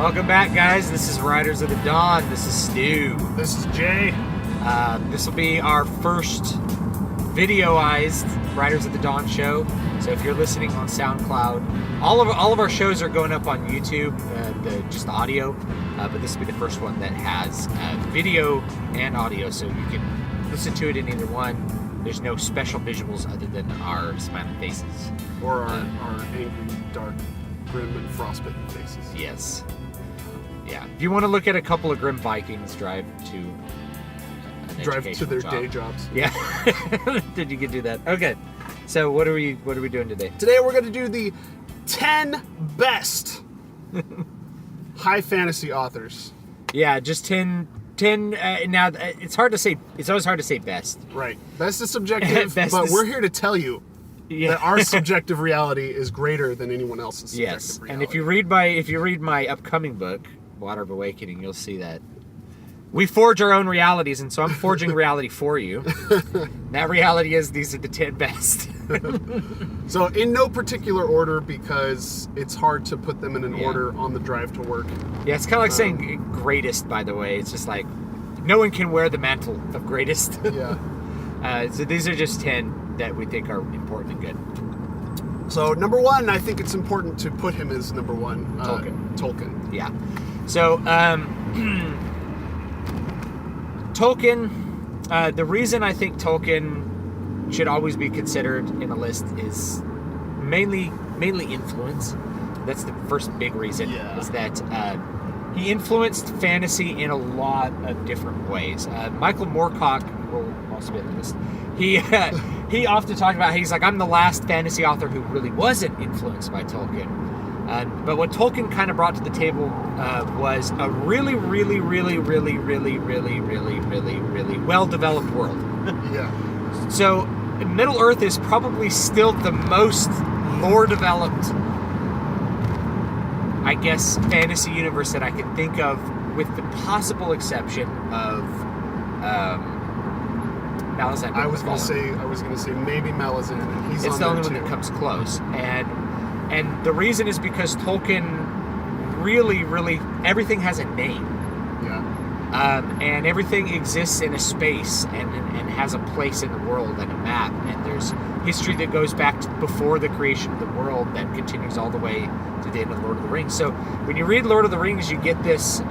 Welcome back, guys. This is Riders of the Dawn. This is Stu. This is Jay. This will be our first videoized Riders of the Dawn show. So if you're listening on SoundCloud, all of our shows are going up on YouTube, just the audio. But this will be the first one that has video and audio, so you can listen to it in either one. There's no special visuals other than our smiling faces. Or our angry, dark, grim, and frostbitten faces. Yes. Yeah. If you want to look at a couple of grim Vikings drive to their job. day jobs. Yeah. Then you can do that. Okay. So what are we doing today? Today we're going to do the 10 best high fantasy authors. Yeah, just 10 now it's hard to say. It's always hard to say best. Right. Best is subjective, we're here to tell you that our subjective reality is greater than anyone else's subjective reality. And if you read my upcoming book, Water of Awakening, you'll see that we forge our own realities, and so I'm forging reality for you. That reality is these are the 10 best. So in no particular order, because it's hard to put them in an order on the drive to work. Yeah, it's kind of like saying greatest, by the way. It's just like no one can wear the mantle of greatest. Yeah. So these are just 10 that we think are important and good. So number one, I think it's important to put him as number one. Tolkien. Yeah. So Tolkien, the reason I think Tolkien should always be considered in a list is mainly influence. That's the first big reason, is that he influenced fantasy in a lot of different ways. Michael Moorcock will also be on the list. He often talked about, he's like, I'm the last fantasy author who really wasn't influenced by Tolkien. But what Tolkien kind of brought to the table was a really, really, really, really, really, really, really, really, really well-developed world. Yeah. So Middle-earth is probably still the most lore-developed, I guess, fantasy universe that I can think of, with the possible exception of Malazan. I was gonna say maybe Malazan, and he's it's on the only there one too. that comes close, and the reason is because Tolkien really, really, everything has a name. Yeah. And everything exists in a space and has a place in the world and a map, and there's history that goes back to before the creation of the world that continues all the way to the end of Lord of the Rings. So when you read Lord of the Rings, you get this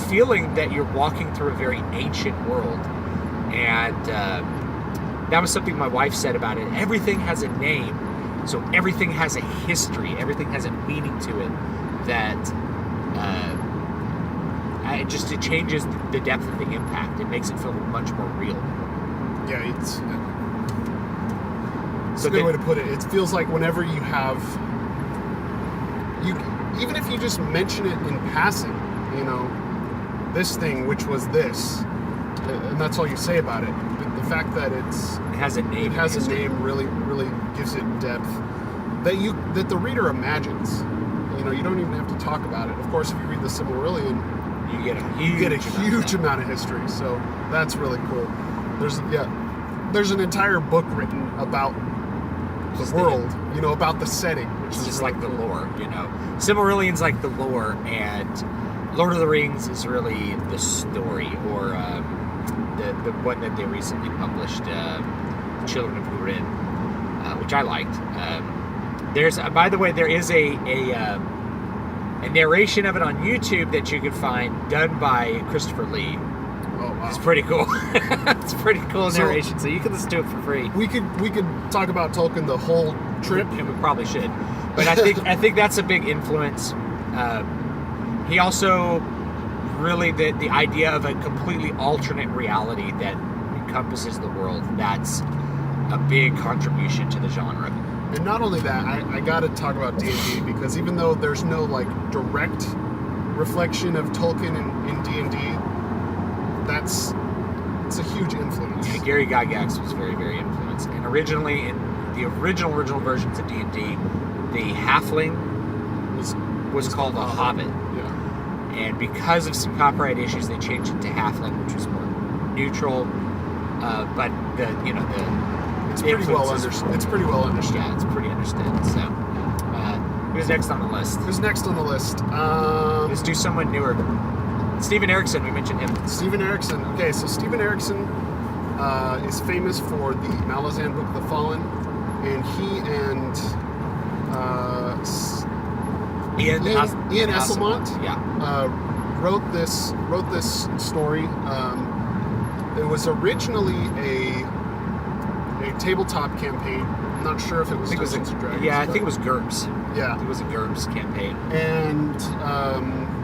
feeling that you're walking through a very ancient world, and that was something my wife said about it. Everything has a name, so everything has a history, everything has a meaning to it that it changes the depth of the impact. It makes it feel much more real. Yeah, it's a good way to put it. It feels like whenever you have, even if you just mention it in passing, this thing, which was this, and that's all you say about it. But the fact that it has a name. It has a name really, really gives it depth that the reader imagines. You don't even have to talk about it. Of course, if you read the Silmarillion, you get a huge amount of history. So that's really cool. There's an entire book written about the world, about the setting, which is just really like the cool. lore, Silmarillion's like the lore, and Lord of the Rings is really the story, or the one that they recently published, Children of Húrin, which I liked. By the way, there is a narration of it on YouTube that you can find, done by Christopher Lee. Oh, wow. It's pretty cool. It's pretty cool narration, so you can listen to it for free. We could talk about Tolkien the whole trip, and we probably should. But I think that's a big influence. He also really the idea of a completely alternate reality that encompasses the world. That's a big contribution to the genre. And not only that, I got to talk about D&D, because even though there's no direct reflection of Tolkien in D&D, it's a huge influence. Yeah, Gary Gygax was very, very influenced. And originally, in the original versions of D&D, the halfling was called a hobbit. Yeah. And because of some copyright issues, they changed it to halfling, which was more neutral. But It's pretty well understood. It's pretty well understood. Yeah, it's pretty understood. So Who's next on the list? Who's next on the list? Let's do someone newer. Steven Erikson, we mentioned him. Steven Erikson. Okay, so Steven Erikson is famous for the Malazan Book of the Fallen, and he and Ian Esselmont wrote this story. It was originally a tabletop campaign. I'm not sure if it was Dungeons and Dragons. Yeah, I think it was GURPS. Yeah, it was a GURPS campaign. And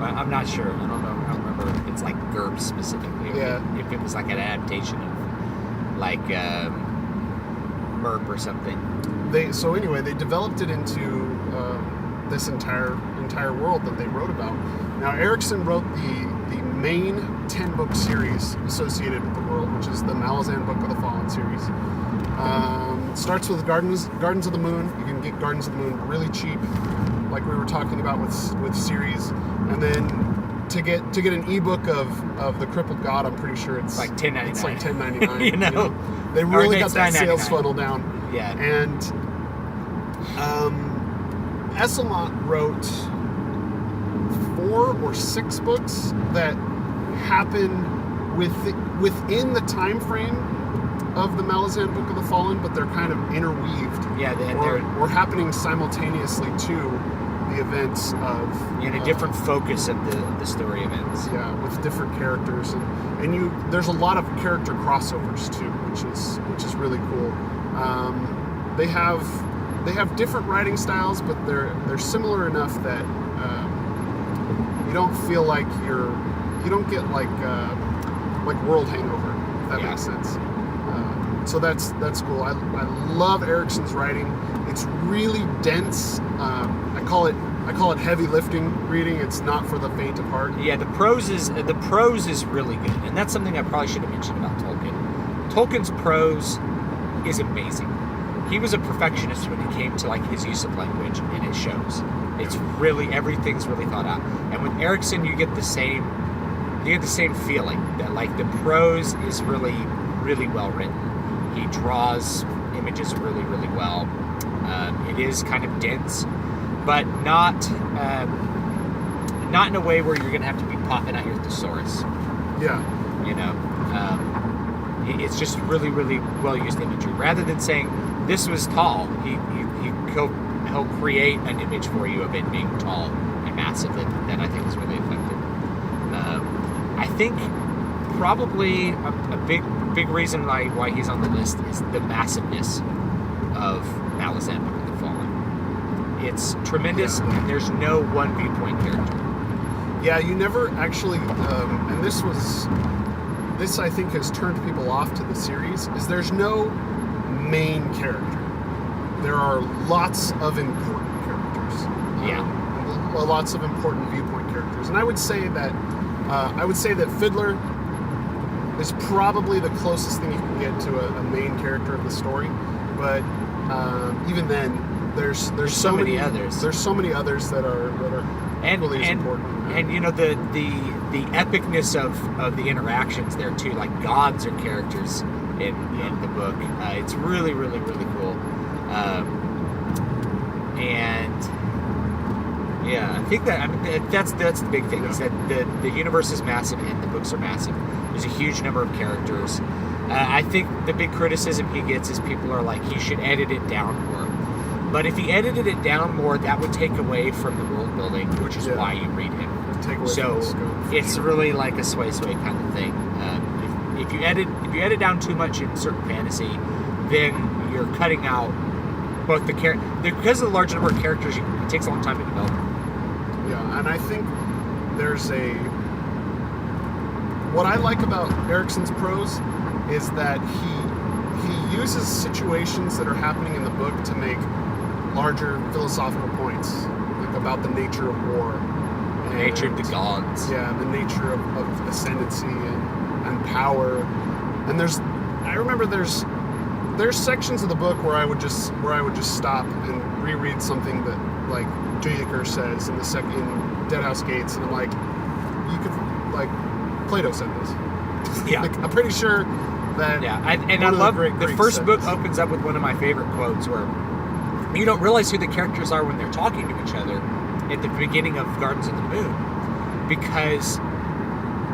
I'm not sure. I don't know. I don't remember if it's like GURPS specifically. Yeah. If it was like an adaptation of like MERP or something. They developed it into this entire world that they wrote about. Now, Erikson wrote the main 10-book series associated with the world, which is the Malazan Book of the Fallen series. Starts with Gardens of the Moon. You can get Gardens of the Moon really cheap, like we were talking about with series. And then to get an ebook of the Crippled God, I'm pretty sure it's like $10.99. It's like $10.99. you know? They really got that sales funnel down. Yeah. And Esselmont wrote 4 or 6 books that happen within the time frame of the Malazan Book of the Fallen, but they're kind of interweaved. Yeah, or happening simultaneously to the events of a different focus of the story events. Yeah, with different characters, and there's a lot of character crossovers too, which is really cool. They have different writing styles, but they're similar enough that you don't feel like you don't get like world hangover, if that makes sense. So that's cool. I love Erikson's writing. It's really dense. I call it heavy lifting reading. It's not for the faint of heart. Yeah, the prose is really good, and that's something I probably should have mentioned about Tolkien. Tolkien's prose is amazing. He was a perfectionist when it came to like his use of language, and it shows. It's really, everything's really thought out. And with Erikson, you get the same feeling that like the prose is really, really well written. He draws images really, really well. It is kind of dense, but not in a way where you're going to have to be popping out your thesaurus. Yeah. You know, it's just really, really well used imagery. Rather than saying this was tall, he'll create an image for you of it being tall and massive that I think is really effective. I think probably a big reason why he's on the list is the massiveness of Malazan Book of the Fallen. It's tremendous, and there's no one viewpoint character. Yeah, you never actually, and this I think has turned people off to the series, is there's no main character. There are lots of important characters. Lots of important viewpoint characters. And I would say that Fiddler is probably the closest thing you can get to a main character of the story. But even then, there's so many others. There's so many others that are equally as important. And you know the epicness of the interactions there too. Like gods are characters in the book. It's really, really, really cool. And yeah, I think that's the big thing is that the universe is massive and the books are massive. There's a huge number of characters. I think the big criticism he gets is people are like he should edit it down more. But if he edited it down more, that would take away from the world building, which is why you read him. So it's really like a sway kind of thing. If you edit down too much in certain fantasy, then you're cutting out both the character because of the large number of characters. It takes a long time to develop. Yeah, and I think there's what I like about Erikson's prose is that he uses situations that are happening in the book to make larger philosophical points, like about the nature of war, the nature of the gods. Yeah, the nature of ascendancy and power. And I remember there's sections of the book where I would just stop and reread something that like Jaeger says in Deadhouse Gates, and I'm like, you could like Plato said this. Yeah, like, I'm pretty sure that. Yeah, I love the first book opens up with one of my favorite quotes where You don't realize who the characters are when they're talking to each other at the beginning of Gardens of the Moon, because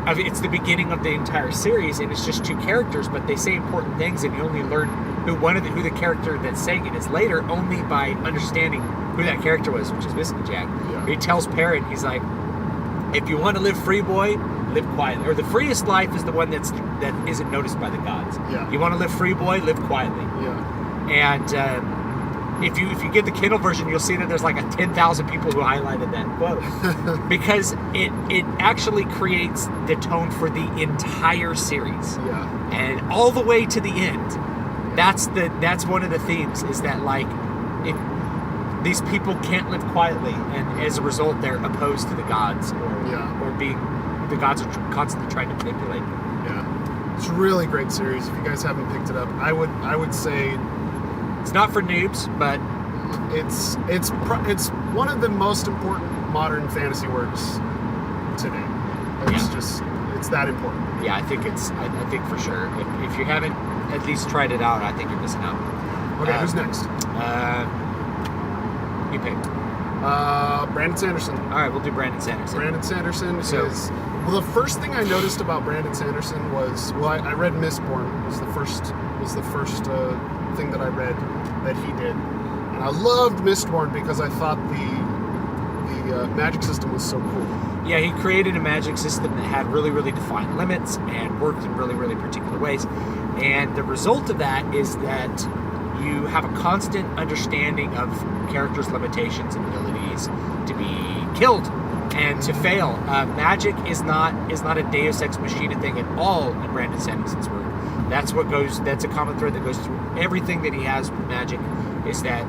it's the beginning of the entire series, and it's just two characters, but they say important things, and you only learn who the character that's saying it is later only by understanding who that character was, which is Whiskey Jack. Yeah. He tells Perrin, he's like, if you want to live free, boy, live quietly. Or the freest life is the one that isn't noticed by the gods. Yeah. You want to live free, boy, live quietly. Yeah. And if you get the Kindle version, you'll see that there's like 10,000 people who highlighted that quote because it actually creates the tone for the entire series. Yeah. And all the way to the end. That's one of the themes, is that like these people can't live quietly, and as a result they're opposed to the gods, or being the gods are constantly trying to manipulate them. Yeah. It's a really great series. If you guys haven't picked it up, I would say it's not for noobs, but it's one of the most important modern fantasy works today. It's that important. Yeah, I think for sure. If you haven't at least tried it out, I think you're missing out. Okay, who's next? You pick. Brandon Sanderson. All right, we'll do Brandon Sanderson. Brandon Sanderson is... Well, the first thing I noticed about Brandon Sanderson was... Well, I read Mistborn. Was the first thing that I read that he did. And I loved Mistborn because I thought the magic system was so cool. Yeah, he created a magic system that had really, really defined limits and worked in really, really particular ways. And the result of that is that you have a constant understanding of characters' limitations and abilities to be killed and to fail. Magic is not a Deus Ex Machina thing at all in Brandon Sanderson's work. That's a common thread that goes through everything that he has with magic, is that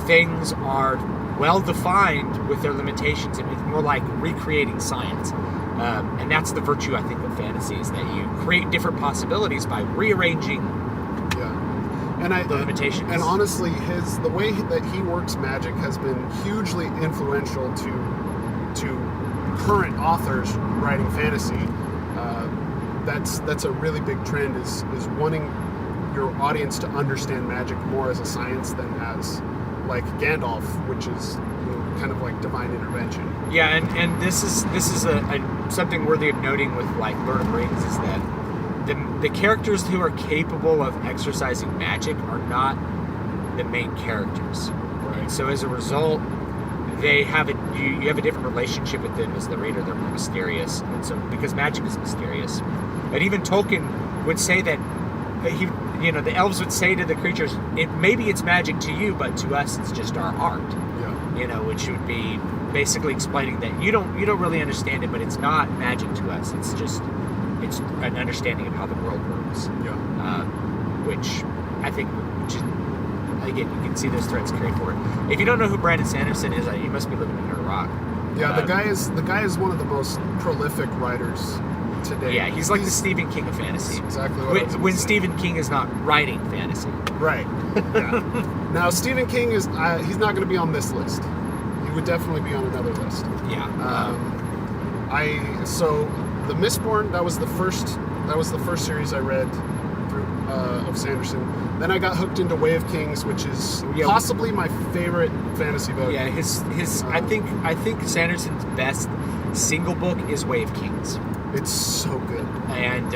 things are well defined with their limitations, and it's more like recreating science. And that's the virtue, I think, of fantasy, is that you create different possibilities by rearranging the limitations. And honestly, the way that he works magic has been hugely influential to current authors writing fantasy. That's a really big trend, is wanting your audience to understand magic more as a science than as like Gandalf, which is kind of like divine intervention. Yeah, and this is something worthy of noting with like Lord of the Rings, is that the characters who are capable of exercising magic are not the main characters. Right. So as a result, you have a different relationship with them as the reader. They're more mysterious, and so because magic is mysterious. And even Tolkien would say that the elves would say to the creatures, maybe it's magic to you, but to us it's just our art. Yeah. Which would be basically explaining that you don't really understand it, but it's not magic to us. It's an understanding of how the world works. Yeah. Which I think, again, you can see those threads carried forward. If you don't know who Brandon Sanderson is, you must be living under a rock. Yeah, the guy is one of the most prolific writers today. Yeah, he's like the Stephen King of fantasy. That's exactly what when Stephen King is not writing fantasy. Right. Yeah. Now, Stephen King he's not going to be on this list. He would definitely be on another list. Yeah. So the Mistborn, that was the first series I read through of Sanderson. Then I got hooked into Way of Kings, which is possibly my favorite fantasy book. Yeah, I think Sanderson's best single book is Way of Kings. It's so good. And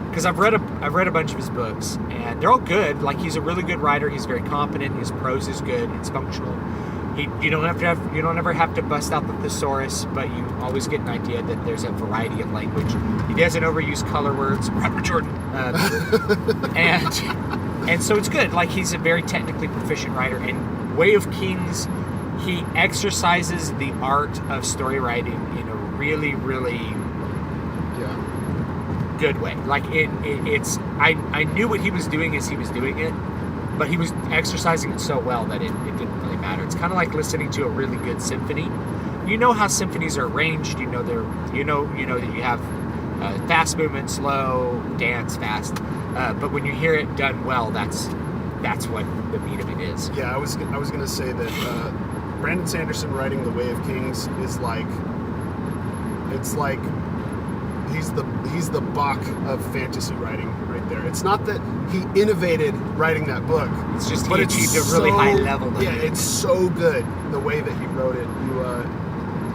because I've read a bunch of his books, and they're all good. Like, he's a really good writer. He's very competent. His prose is good. It's functional. You don't ever have to bust out the thesaurus, but you always get an idea that there's a variety of language. He doesn't overuse color words. Robert Jordan, and so it's good. Like, he's a very technically proficient writer. And Way of Kings, he exercises the art of story writing in a really, really good way. Like, I knew what he was doing as he was doing it, but he was exercising it so well that it didn't really matter. It's kind of like listening to a really good symphony. You know how symphonies are arranged. You know that you have fast movement, slow, dance, fast. But when you hear it done well, that's what the meat of it is. Yeah, I was gonna say that Brandon Sanderson writing The Way of Kings is like, it's like he's the Bach of fantasy writing right there. It's not that he innovated writing that book. It's just he achieved a really high level. Yeah, it's so good the way that he wrote it.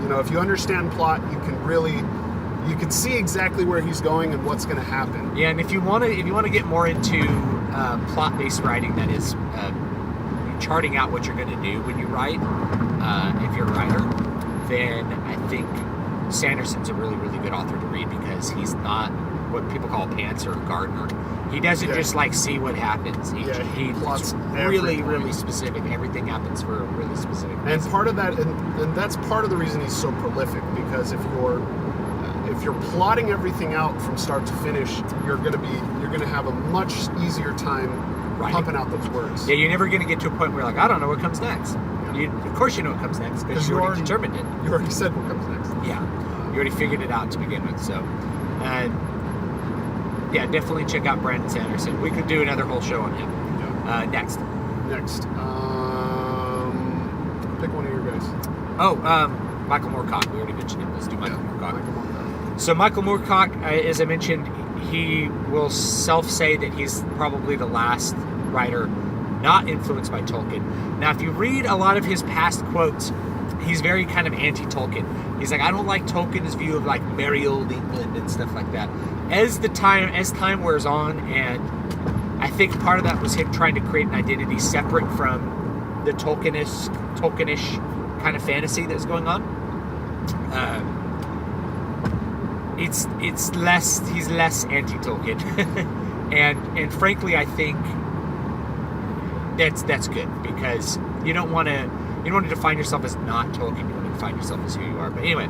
You know, if you understand plot, you can see exactly where he's going and what's going to happen. Yeah, and if you want to get more into plot-based writing, that is charting out what you're going to do when you write, if you're a writer, then I think Sanderson's a really, really good author to read, because he's not what people call a pantser or gardener. He doesn't just like see what happens. He plots really, really specific. Everything happens for a really specific reason. And part of that, and that's part of the reason he's so prolific, because if you're plotting everything out from start to finish, you're gonna have a much easier time pumping out those words. Yeah, you're never gonna get to a point where you're like, I don't know what comes next. Of course you know what comes next, because you already determined it. You already said what comes next. Yeah, you already figured it out to begin with. So, yeah, definitely check out Brandon Sanderson. We could do another whole show on him. Yeah. Next. Pick one of your guys. Oh, Michael Moorcock. We already mentioned him. Let's do Michael Moorcock. Michael Moorcock. So Michael Moorcock, as I mentioned, he will self-say that he's probably the last writer not influenced by Tolkien. Now, if you read a lot of his past quotes, he's very kind of anti-Tolkien. He's like, I don't like Tolkien's view of like merry old England and stuff like that. As time wears on, and I think part of that was him trying to create an identity separate from the Tolkienish kind of fantasy that's going on. He's less anti-Tolkien, and frankly, I think that's good, because you don't want to define yourself as not Tolkien. You want to define yourself as who you are. But anyway,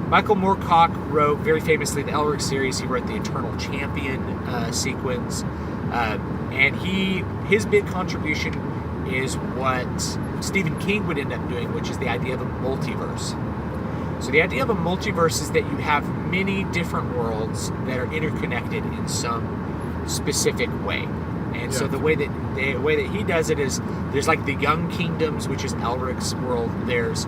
Michael Moorcock wrote very famously the Elric series. He wrote the Eternal Champion sequence, and his big contribution is what Stephen King would end up doing, which is the idea of a multiverse. So the idea of a multiverse is that you have many different worlds that are interconnected in some specific way. And so the way that he does it is, there's like the Young Kingdoms, which is Elric's world. There's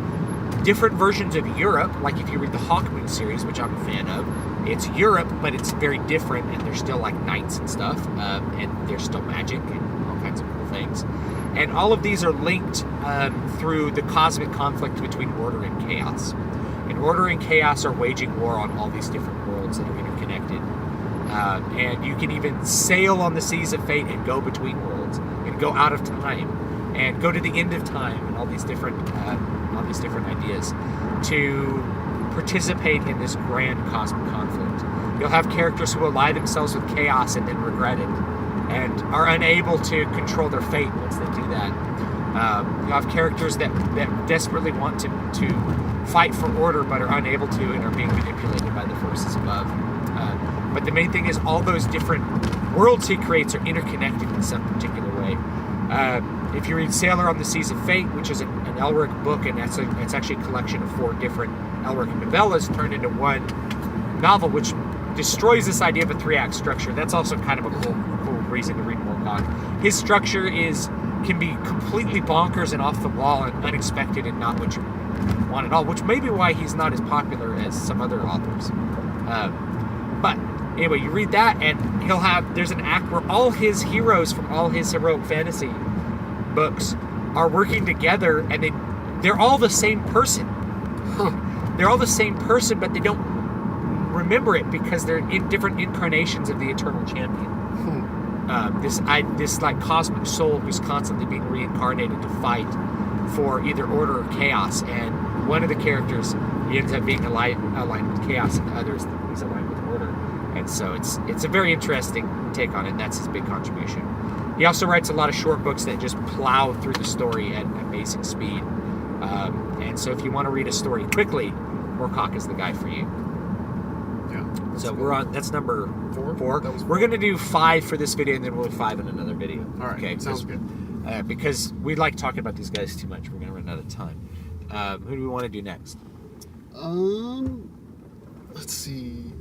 different versions of Europe, like if you read the Hawkmoon series, which I'm a fan of, it's Europe, but it's very different, and there's still like knights and stuff, and there's still magic and all kinds of cool things. And all of these are linked through the cosmic conflict between order and chaos. And order and chaos are waging war on all these different worlds that are interconnected. And you can even sail on the seas of fate and go between worlds, and go out of time, and go to the end of time, and all these different ideas to participate in this grand cosmic conflict. You'll have characters who ally themselves with chaos and then regret it, and are unable to control their fate once they do that. You have characters that desperately want to fight for order, but are unable to, and are being manipulated by the forces above. But the main thing is, all those different worlds he creates are interconnected in some particular way. If you read Sailor on the Seas of Fate, which is an Elric book, and it's actually a collection of 4 different Elric novellas turned into one novel, which destroys this idea of a 3-act structure. That's also kind of a cool reason to read Moorcock. His structure can be completely bonkers and off the wall and unexpected and not what you want at all, which may be why he's not as popular as some other authors. But anyway, you read that, and there's an act where all his heroes from all his heroic fantasy books are working together, and they're all the same person. They're all the same person, but they don't remember it because they're in different incarnations of the Eternal Champion. This like cosmic soul who's constantly being reincarnated to fight for either order or chaos, and one of the characters, he ends up being aligned with chaos, and the others he's aligned with order. And so it's a very interesting take on it, and that's his big contribution. He also writes a lot of short books that just plow through the story at amazing speed. And so if you want to read a story quickly, Moorcock is the guy for you. Yeah. So that's number 4. We're going to do 5 for this video, and then we'll do 5 in another video. All right, okay, sounds good. Because we like talking about these guys too much. We're going to run out of time. Who do we want to do next? Let's see.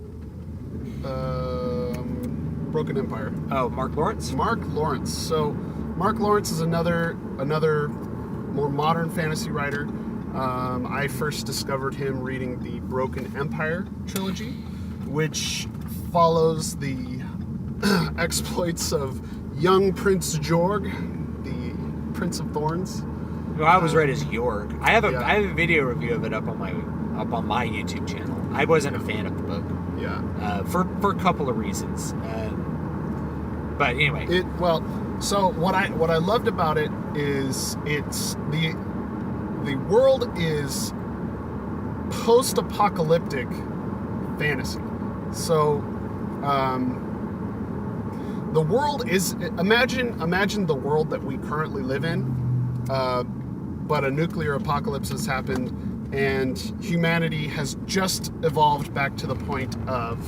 Broken Empire. Oh, Mark Lawrence? Mark Lawrence. So, Mark Lawrence is another more modern fantasy writer. I first discovered him reading the Broken Empire trilogy. which follows the exploits of young Prince Jorg, the Prince of Thorns. Well, I was read as Jorg. I have a Yeah. I have a video review of it up on my YouTube channel. I wasn't a fan of the book. Yeah. For a couple of reasons. But anyway. So what I loved about it is it's the world is post-apocalyptic fantasy. So the world is imagine the world that we currently live in, but a nuclear apocalypse has happened and humanity has just evolved back to the point of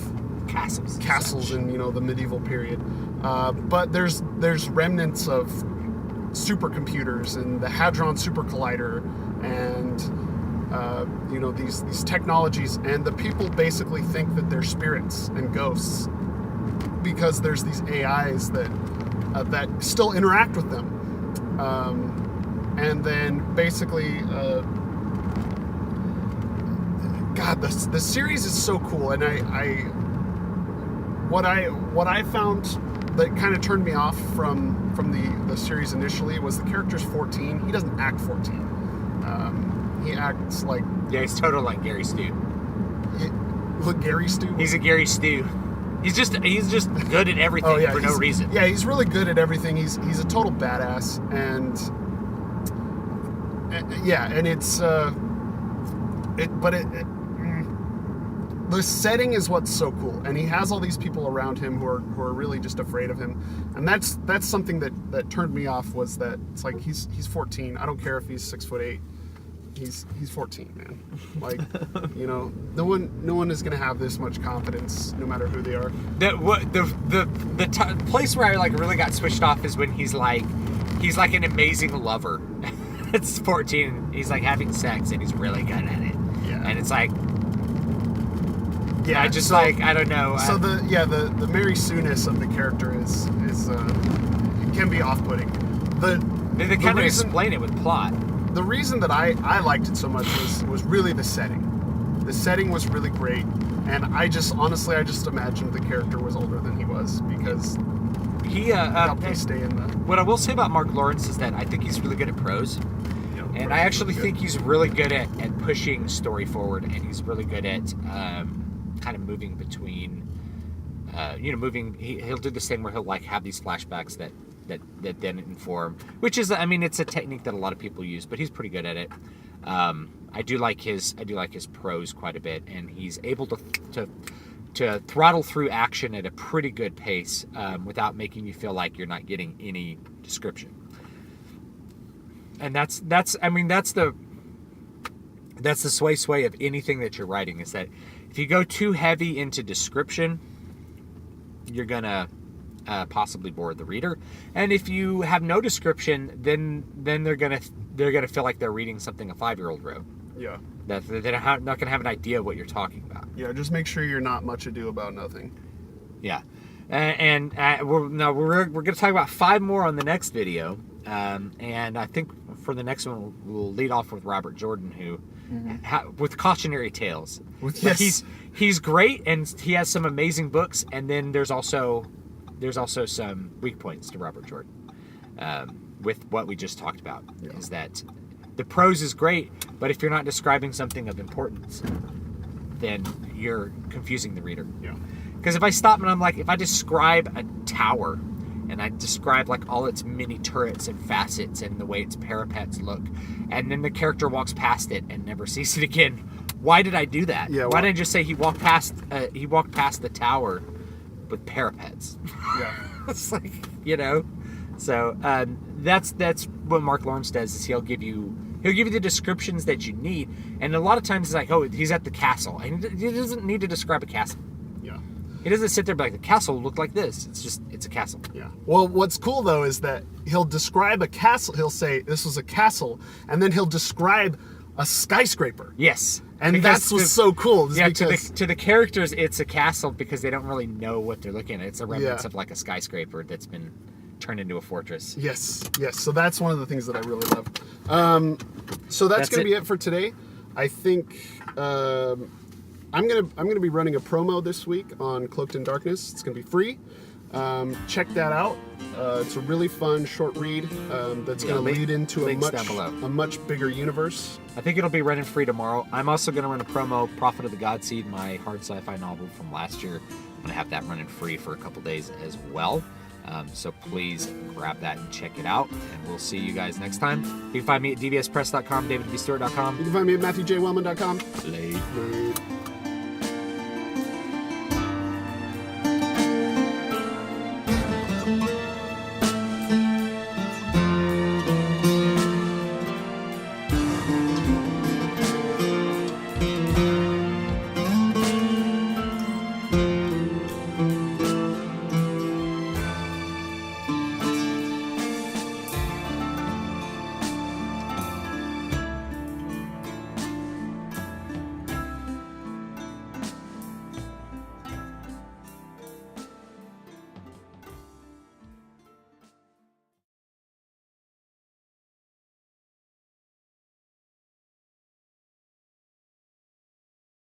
castles in the medieval period, but there's remnants of supercomputers and the Hadron Super Collider and these technologies, and the people basically think that they're spirits and ghosts because there's these AIs that still interact with them, and then basically God, the series is so cool, and what I found that kind of turned me off from the series initially was the character's 14. He doesn't act 14. He acts like... Yeah, he's total like Gary Stu. Look, Gary Stu? He's a Gary Stu. He's just good at everything for no reason. Yeah, he's really good at everything. He's a total badass, and it's the setting is what's so cool, and he has all these people around him who are really just afraid of him, and that's something that turned me off, was that it's like he's 14. I don't care if he's 6'8". He's 14, man. Like, no one is gonna have this much confidence, no matter who they are. The place where I like really got switched off is when he's like an amazing lover. It's 14. He's like having sex and he's really good at it. Yeah. And it's like, yeah, I don't know. So the Mary Sue-ness of the character is it can be off-putting. They kind of explain it with plot. The reason that I liked it so much was really the setting. The setting was really great, and I just imagined the character was older than he was, because he helped me stay in the... What I will say about Mark Lawrence is that I think he's really good at prose. Yeah, and I actually think he's really good at pushing story forward, and he's really good at kind of moving between, he'll do this thing where he'll like have these flashbacks that then inform, which is, it's a technique that a lot of people use, but he's pretty good at it. I do like his prose quite a bit, and he's able to throttle through action at a pretty good pace, without making you feel like you're not getting any description. And that's the sway of anything that you're writing, is that if you go too heavy into description, you're gonna possibly bore the reader. And if you have no description, then they're gonna feel like they're reading something a 5-year-old wrote. Yeah. That they're not gonna have an idea of what you're talking about. Yeah, just make sure you're not much ado about nothing. Yeah, and we're gonna talk about 5 more on the next video, and I think for the next one we'll lead off with Robert Jordan, who with Cautionary Tales. Yes. He's great, and he has some amazing books, and then there's also some weak points to Robert Jordan, with what we just talked about. Yeah. Is that the prose is great, but if you're not describing something of importance, then you're confusing the reader. Yeah. Because if I stop and I'm like, if I describe a tower, and I describe like all its many turrets and facets and the way its parapets look, and then the character walks past it and never sees it again, why did I do that? Yeah, why didn't I just say he walked past the tower with parapets? Yeah. It's like, so that's what Mark Lawrence does, is he'll give you the descriptions that you need, and a lot of times it's like, oh, he's at the castle, and he doesn't need to describe a castle. Yeah. He doesn't sit there and be like, the castle looked like this. It's a castle. Yeah. Well, what's cool though is that he'll describe a castle. He'll say this was a castle, and then he'll describe a skyscraper. Yes. And that's what's so cool. Yeah, to the characters, it's a castle because they don't really know what they're looking at. It's a remnants of like a skyscraper that's been turned into a fortress. Yes. So that's one of the things that I really love. So that's going to be it for today. I think I'm gonna be running a promo this week on Cloaked in Darkness. It's gonna be free. Check that out. It's a really fun short read that's going to lead into a much bigger universe. I think it'll be running free tomorrow. I'm also going to run a promo, Prophet of the Godseed, my hard sci-fi novel from last year. I'm going to have that running free for a couple days as well. So please grab that and check it out. And we'll see you guys next time. You can find me at dvspress.com, davidvstewart.com. You can find me at matthewjwellman.com. Late.